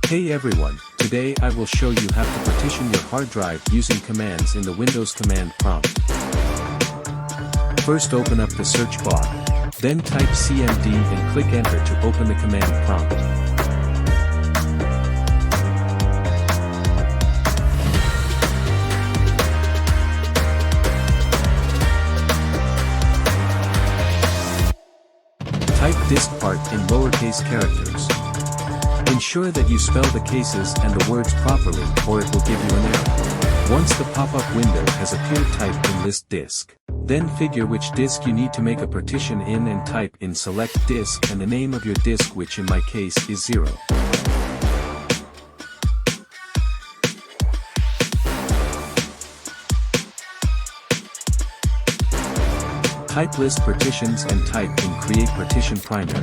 Hey everyone, today I will show you how to partition your hard drive using commands in the Windows command prompt. First open up the search bar. Then type cmd and click enter to open the command prompt. Type disk part in lowercase characters. Ensure that you spell the cases and the words properly, or it will give you an error. Once the pop-up window has appeared, type in list disk. Then figure which disk you need to make a partition in and type in select disk and the name of your disk, which in my case is 0. Type list partitions and type in create partition primary.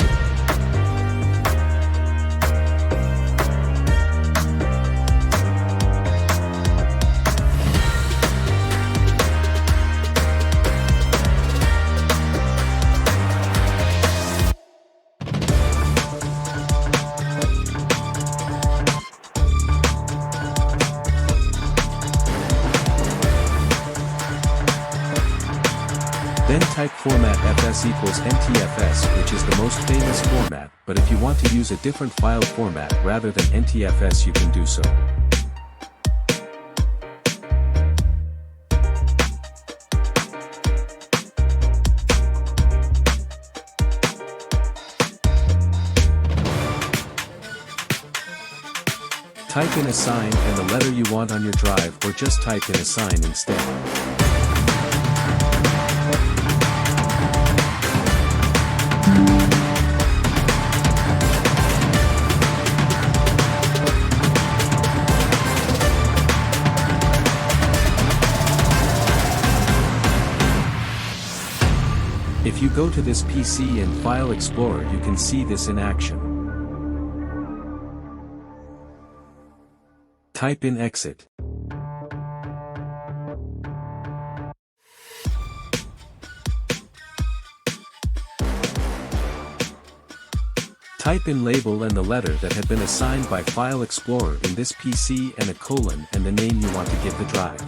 Then type format fs equals ntfs, which is the most famous format, but if you want to use a different file format rather than ntfs, you can do so. Type in assign and the letter you want on your drive, or just type in assign instead. If you go to this PC and File Explorer, you can see this in action. Type in exit. Type in label and the letter that had been assigned by File Explorer in this PC and a colon and the name you want to give the drive.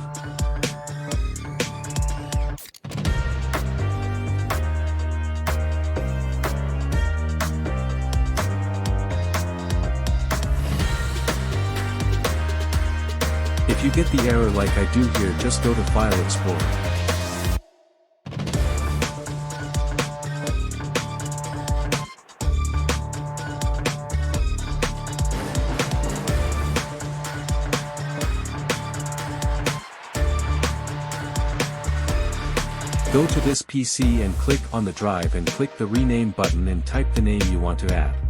If you get the error like I do here, just go to File Explorer. Go to this PC and click on the drive and click the rename button and type the name you want to add.